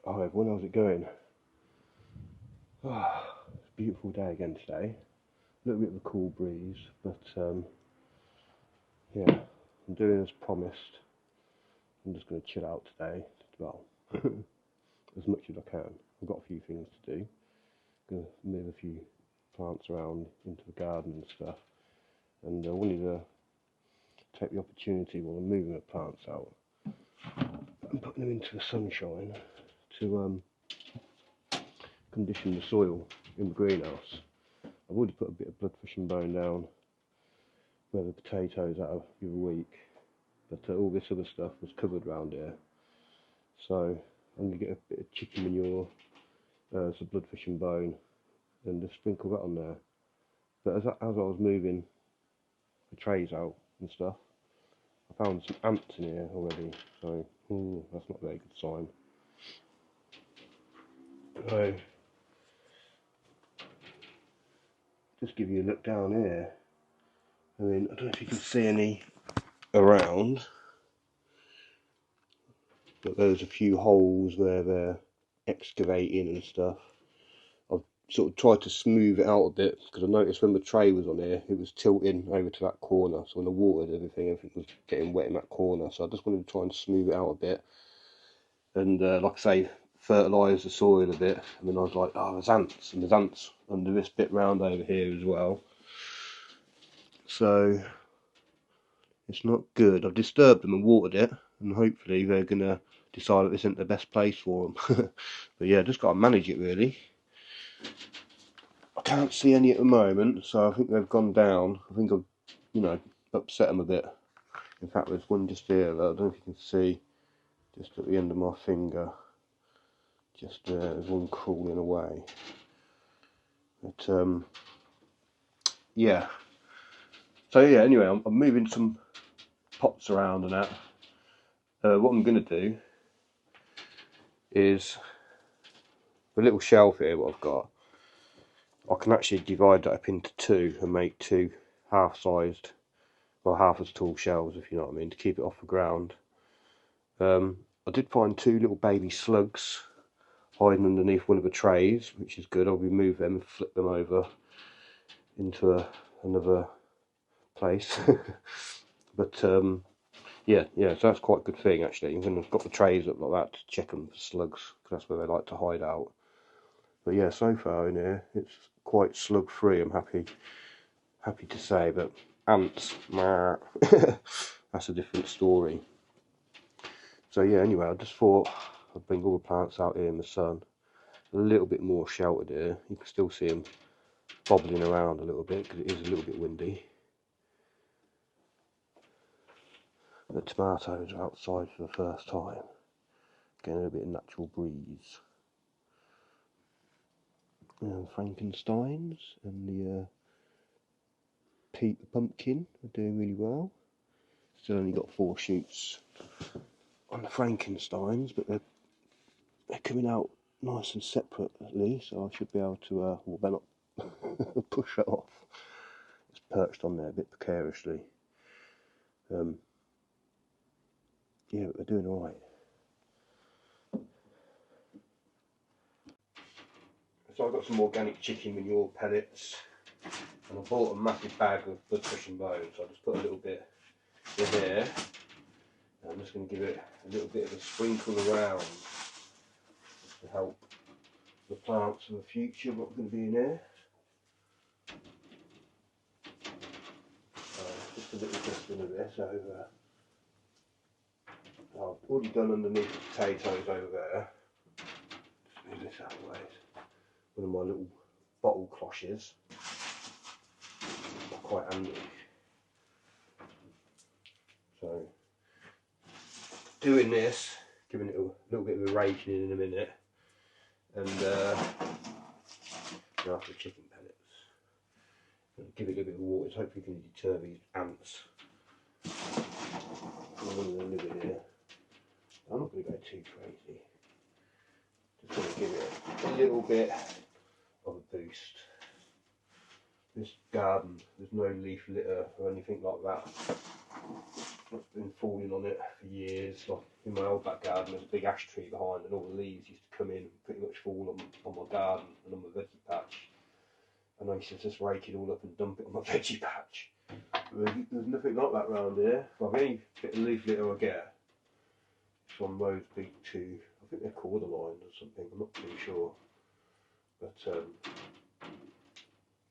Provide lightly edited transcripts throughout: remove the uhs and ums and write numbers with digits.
Hi everyone, how's it going? It's a beautiful day again today. A little bit of a cool breeze, but yeah, I'm doing as promised. I'm just going to chill out today, well, as much as I can. I've got a few things to do. I'm going to move a few plants around into the garden and stuff, and I wanted to take the opportunity while I'm moving the plants out and putting them into the sunshine to condition the soil in the greenhouse. I've already put a bit of bloodfish and bone down where the potatoes out of the other week, but all this other stuff was covered round here, so I'm going to get a bit of chicken manure, some bloodfish and bone, and just sprinkle that on there. But as I was moving the trays out and stuff, I found some ants in here already, so that's not a very good sign. So just give you a look down here. I mean, I don't know if you can see any around, but there's a few holes where they're excavating and stuff. I've sort of tried to smooth it out a bit because I noticed when the tray was on here, it was tilting over to that corner. So when I watered everything was getting wet in that corner. So I just wanted to try and smooth it out a bit. And like I say, fertilise the soil a bit. And then I was like, oh, there's ants. And there's ants under this bit round over here as well. So it's not good. I've disturbed them and watered it. And hopefully they're going to decide that this isn't the best place for them. But yeah, just got to manage it really. I can't see any at the moment, so I think they've gone down. I think I've, upset them a bit. In fact, there's one just here that I don't know if you can see, just at the end of my finger. Just there, there's one crawling away. But, yeah. So yeah, anyway, I'm moving some pots around and that. What I'm going to do is, the little shelf here, what I've got, I can actually divide that up into two and make two half-sized, well, half as tall shelves, if you know what I mean, to keep it off the ground. I did find two little baby slugs hiding underneath one of the trays, which is good. I'll remove them and flip them over into another place. But yeah, so that's quite a good thing actually. When I've got the trays up like that to check them for slugs, because that's where they like to hide out. But yeah, so far in here it's quite slug free. I'm happy to say, but ants, that's a different story. So yeah, anyway, I just thought I'd bring all the plants out here in the sun. A little bit more sheltered here. You can still see them bobbling around a little bit because it is a little bit windy. The tomatoes are outside for the first time, getting a bit of natural breeze. And Frankensteins and the Pete the pumpkin are doing really well. Still only got 4 shoots on the Frankensteins, but they're coming out nice and separately, so I should be able to, well, they're not push it off. It's perched on there a bit precariously. Yeah, but they're doing alright. So I've got some organic chicken manure pellets, and I bought a massive bag of bloodfish and bone, so I just put a little bit in there. And I'm just going to give it a little bit of a sprinkle around just to help the plants for the future, what's going to be in here. Just a little dusting of this over. I've already done underneath the potatoes over there. Just move this out of the way. One of my little bottle cloches. Quite handy. So, doing this, giving it a little bit of a raking in a minute, and after chicken pellets. And give it a little bit of water, so hopefully can deter these ants. I'm not going to go too crazy. Just going to give it a little bit of a boost. This garden, there's no leaf litter or anything like that. I've been falling on it for years. Like in my old back garden, there's a big ash tree behind, and all the leaves used to come in and pretty much fall on my garden and on my veggie patch. And I used to just rake it all up and dump it on my veggie patch. There's nothing like that round here. Well, any bit of leaf litter I get from those big two, I think they're cordyline or something, I'm not too sure. But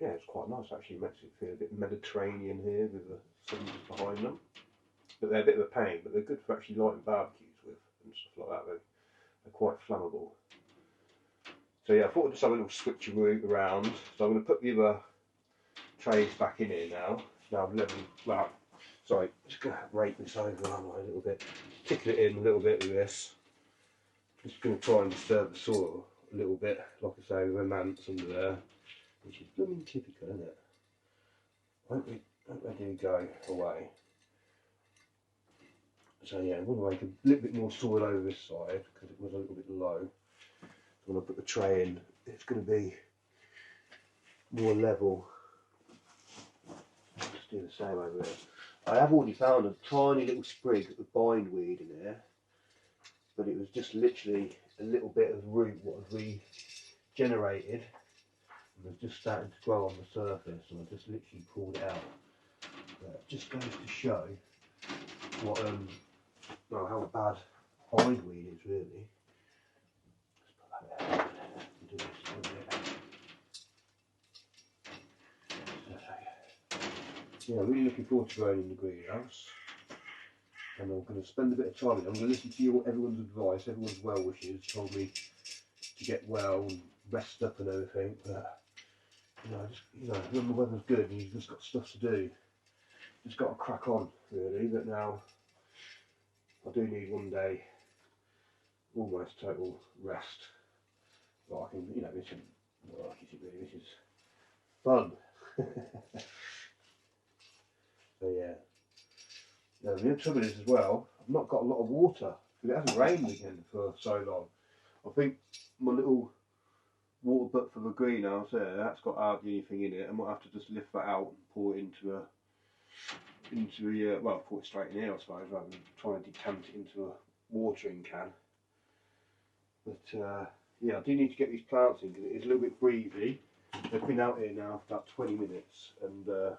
yeah, it's quite nice actually. It makes it feel a bit Mediterranean here with the sun just behind them. But they're a bit of a pain, but they're good for actually lighting barbecues with and stuff like that. They're quite flammable. So yeah, I thought I'd just have a little switcheroo around. So I'm going to put the other trays back in here now. Now I've leveled, well, sorry, just going to rake this over a little bit. Tickle it in a little bit with this. Just going to try and disturb the soil a little bit, like I say, with ants under there, which is blooming typical, isn't it? Don't they do go away. So yeah, I'm going to make a little bit more soil over this side because it was a little bit low. When I put the tray in, it's going to be more level. Let's do the same over there. I have already found a tiny little sprig of bindweed in there, but it was just literally a little bit of root what had regenerated and was just starting to grow on the surface, and I just literally pulled it out. But it just goes to show what well, how bad bindweed is really. Yeah, I'm really looking forward to growing in the greenhouse, and I'm going to spend a bit of time in it. I'm going to listen to everyone's advice, everyone's well wishes told me to get well and rest up and everything, but when the weather's good and you've just got stuff to do, just got to crack on really. But now I do need one day almost total rest. But I can, this isn't work, is it really? This is fun. So yeah. Now the other trouble is as well, I've not got a lot of water because it hasn't rained again for so long. I think my little water butt for the greenhouse there, that's got hardly anything in it. I might have to just lift that out and pour it into a well, pour it straight in here I suppose, rather than trying to decant it into a watering can. But yeah, I do need to get these plants in because it is a little bit breezy. They've been out here now for about 20 minutes, and I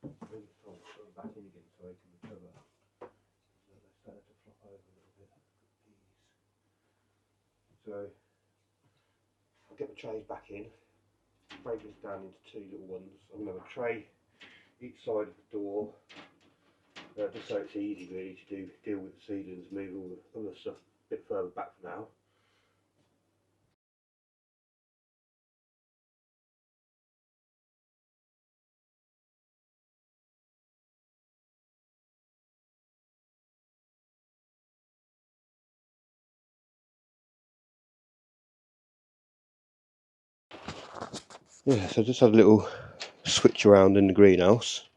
think it's time to put them back in again so they can recover. They started to flop over a little bit. So I'll get the trays back in, break this down into two little ones. I'm going to have a tray each side of the door, just so it's easy really to deal with the seedlings, move all the other stuff a bit further back for now. Yeah, so just have a little switch around in the greenhouse.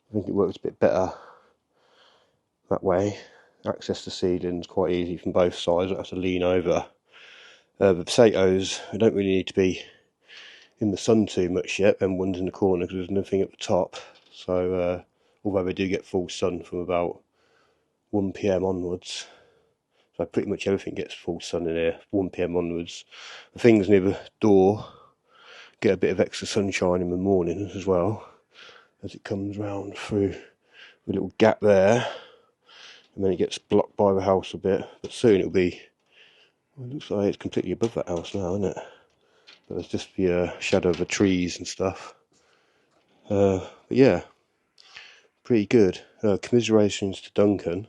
I think it works a bit better that way. Access to seedlings quite easy from both sides, I don't have to lean over. The potatoes, they don't really need to be in the sun too much yet, them ones in the corner, because there's nothing at the top. So although they do get full sun from about 1 PM onwards, so pretty much everything gets full sun in here 1 PM onwards. The things near the door get a bit of extra sunshine in the morning as well, as it comes round through a little gap there, and then it gets blocked by the house a bit. But soon it'll be, well, it looks like it's completely above that house now, isn't it? But there's just the shadow of the trees and stuff. But yeah, pretty good. Commiserations to Duncan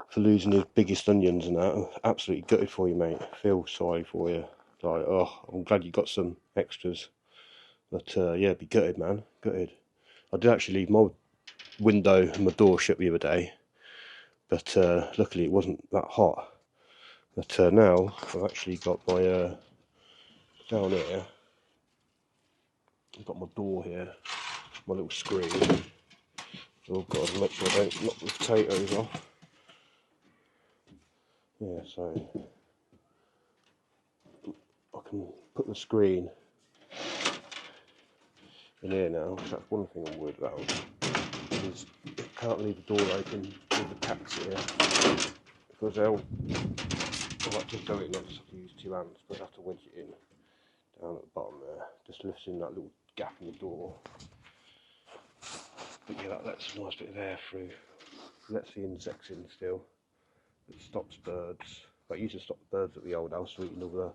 for losing his biggest onions and that. Absolutely gutted for you, mate. Feel sorry for you. Like, oh, I'm glad you got some extras. But yeah, be gutted, man. Gutted. I did actually leave my window and my door shut the other day, but luckily it wasn't that hot. But now I've actually got my down here. I've got my door here, my little screen. Oh god, make sure I don't knock the potatoes off. Yeah, so I can put the screen in here now, because that's one thing I'm worried about. is I can't leave the door open with the cats here because they'll just go in. I just have to use 2 hands, but I have to wedge it in down at the bottom there, just lifting that little gap in the door. But yeah, that lets a nice bit of air through. Lets the insects in still. It stops birds. But it used to stop birds at the old house from eating all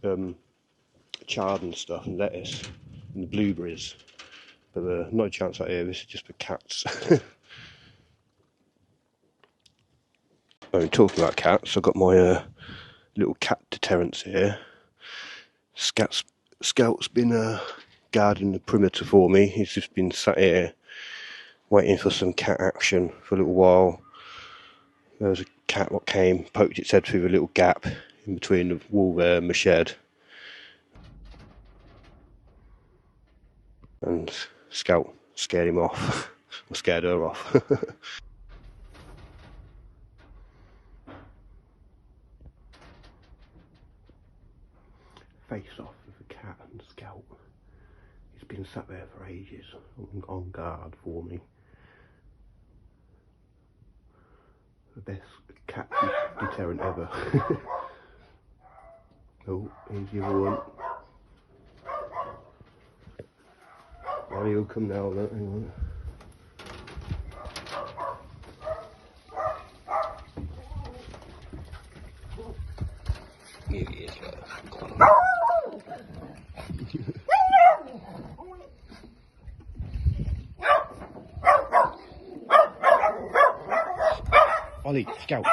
the chard and stuff and lettuce and the blueberries. But not a chance out here. This is just for cats. Talking about cats, I've got my little cat deterrents here. Scout's been guarding the perimeter for me. He's just been sat here waiting for some cat action for a little while. There was a cat that came, poked its head through the little gap in between the wall there and my shed. And Scout scared him off, or scared her off. Face off with a cat and Scout. He's been sat there for ages, on guard for me. The best cat deterrent ever. Oh, here's the other one. Oh, he'll come now, look, hang on. Here he is, Ollie, Scout.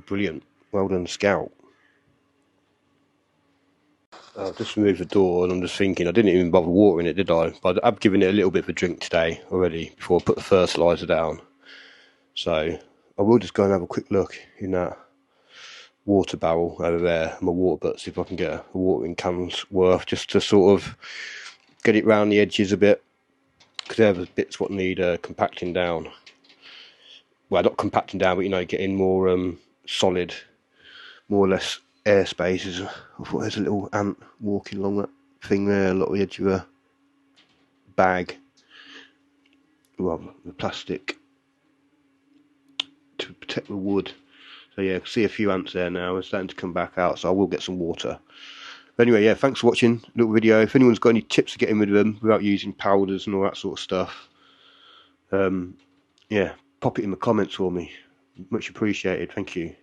Brilliant. Well done, Scout. I've just removed the door and I'm just thinking, I didn't even bother watering it, did I? But I've given it a little bit of a drink today already before I put the fertiliser down. So I will just go and have a quick look in that water barrel over there, my water butt, see if I can get a watering can's worth, just to sort of get it round the edges a bit, because there are bits what need compacting down. Well, not compacting down, but you know, getting more solid, more or less air spaces. I thought there's a little ant walking along that thing there, along the edge of a bag, well, the plastic to protect the wood. So yeah, I can see a few ants there now. They're starting to come back out, so I will get some water. But anyway, yeah, thanks for watching. Little video. If anyone's got any tips to getting rid of them without using powders and all that sort of stuff, yeah, pop it in the comments for me. Much appreciated. Thank you.